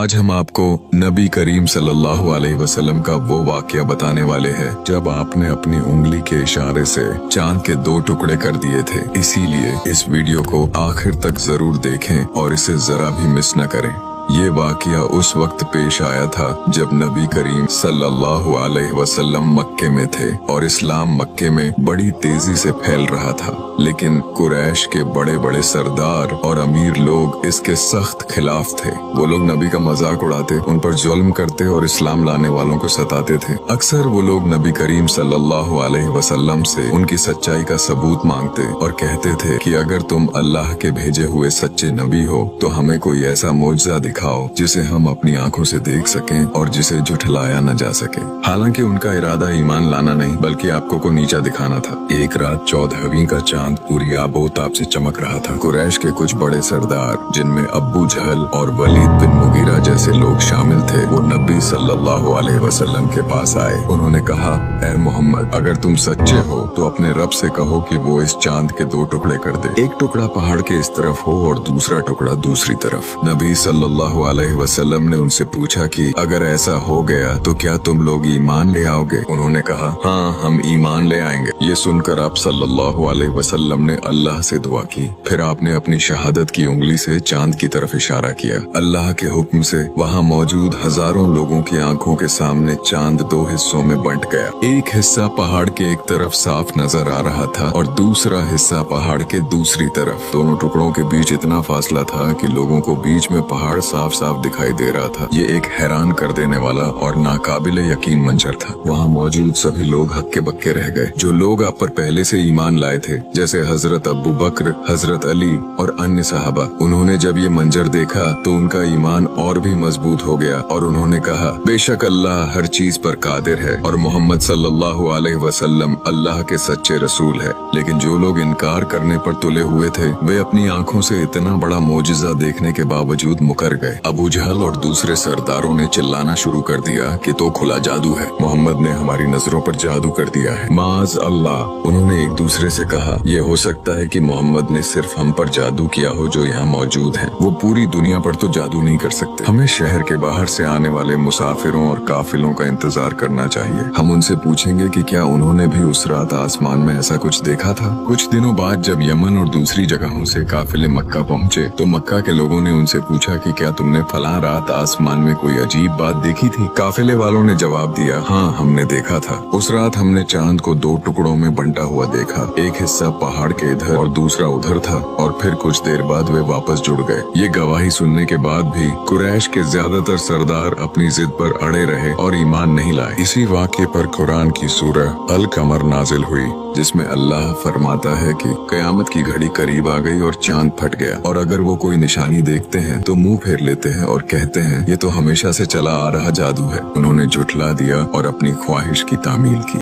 आज हम आपको नबी करीम सल्लल्लाहु अलैहि वसल्लम का वो वाकया बताने वाले हैं जब आपने अपनी उंगली के इशारे से चांद के 2 टुकड़े कर दिए थे। इसीलिए इस वीडियो को आखिर तक जरूर देखें और इसे जरा भी मिस न करें। ये वाकया उस वक्त पेश आया था जब नबी करीम सल्लल्लाहु अलैहि वसल्लम मक्के में थे और इस्लाम मक्के में बड़ी तेजी से फैल रहा था, लेकिन कुरैश के बड़े बड़े सरदार और अमीर लोग इसके सख्त खिलाफ थे। वो लोग नबी का मजाक उड़ाते, उन पर जुल्म करते और इस्लाम लाने वालों को सताते थे। अक्सर वो लोग नबी करीम सल्लल्लाहु अलैहि वसल्लम से उनकी सच्चाई का सबूत मांगते और कहते थे कि अगर तुम अल्लाह के भेजे हुए सच्चे नबी हो तो हमें कोई ऐसा मौजज़ा दिखाओ जिसे हम अपनी आंखों से देख सकें और जिसे झुठलाया न जा सके। हालांकि उनका इरादा ईमान लाना नहीं बल्कि आपको को नीचा दिखाना था। एक रात 14वीं का चांद पूरी आबोताब से चमक रहा था। कुरैश के कुछ बड़े सरदार जिनमें अब्बू जहल और वलीद बिन मुगीरा जैसे लोग शामिल थे, वो नबी सल्लल्लाहु अलैहि वसल्लम के पास आए। उन्होंने कहा, ऐ मोहम्मद, अगर तुम सच्चे हो तो अपने रब से कहो कि वो इस चांद के 2 टुकड़े कर दे। एक टुकड़ा पहाड़ के इस तरफ हो और दूसरा टुकड़ा दूसरी तरफ। नबी सल्लल्लाहु अलैहि वसल्लम ने उनसे पूछा कि अगर ऐसा हो गया तो क्या तुम लोग ईमान ले आओगे? उन्होंने कहा, हाँ, हम ईमान ले आएंगे। ये सुनकर आप सल्लल्लाहु अलैहि वसल्लम ने अल्लाह से दुआ की। फिर आपने अपनी शहादत की उंगली से चांद की तरफ इशारा किया। अल्लाह के हुक्म से वहाँ मौजूद हजारों लोगों की आंखों के सामने चांद 2 हिस्सों में बंट गया। एक हिस्सा पहाड़ के एक तरफ साफ नजर आ रहा था और दूसरा हिस्सा पहाड़ के दूसरी तरफ। दोनों टुकड़ों के बीच इतना फासला था कि लोगों को बीच में पहाड़ साफ साफ दिखाई दे रहा था। ये एक हैरान कर देने वाला और नाकाबिले यकीन मंजर था। वहाँ मौजूद सभी लोग हक्के बक्के रह गए। जो लोग आप पर पहले से ईमान लाए थे, जैसे हजरत अबू बकर, हजरत अली और अन्य सहाबा, उन्होंने जब ये मंजर देखा तो उनका ईमान और भी मजबूत हो गया और उन्होंने कहा, बेशक अल्लाह हर चीज पर कादिर है और मोहम्मद सल्लल्लाहु अलैहि वसल्लम अल्लाह के सच्चे रसूल है। लेकिन जो लोग इनकार करने पर तुले हुए थे, वे अपनी आंखों से इतना बड़ा मोजिजा देखने के बावजूद मुकर गए। अबू जहल और दूसरे सरदारों ने चिल्लाना शुरू कर दिया कि तो खुला जादू है, मोहम्मद ने हमारी नजरों पर जादू कर दिया है, माज अल्लाह। उन्होंने एक दूसरे से कहा, ये हो सकता है कि मोहम्मद ने सिर्फ हम पर जादू किया हो जो यहाँ मौजूद है, वो पूरी दुनिया पर तो जादू नहीं कर सकते। हमें शहर के बाहर से आने वाले मुसाफिरों और काफिलों का इंतजार करना चाहिए। हम उनसे पूछेंगे कि क्या उन्होंने भी उस रात आसमान में ऐसा कुछ देखा था। कुछ दिनों बाद जब यमन और दूसरी जगहों से काफिले मक्का पहुँचे तो मक्का के लोगों ने उनसे पूछा कि क्या तुमने फलां रात आसमान में कोई अजीब बात देखी थी? काफिले वालों ने जवाब दिया, हाँ, हमने देखा था। उस रात हमने चांद को 2 टुकड़ों में बंटा हुआ देखा। एक हिस्सा पहाड़ के इधर और दूसरा उधर था और फिर कुछ देर बाद वे वापस जुड़ गए। ये गवाही सुनने के बाद भी कुरैश के ज्यादातर सरदार अपनी जिद पर अड़े रहे और ईमान नहीं लाए। इसी वाक़ये पर कुरान की सूरह अल कमर नाजिल हुई, जिसमें अल्लाह फरमाता है कि कयामत की घड़ी करीब आ गई और चांद फट गया, और अगर वो कोई निशानी देखते हैं तो मुंह फेर लेते हैं और कहते हैं, ये तो हमेशा से चला आ रहा जादू है। उन्होंने झुठला दिया और अपनी ख्वाहिश की तामील की।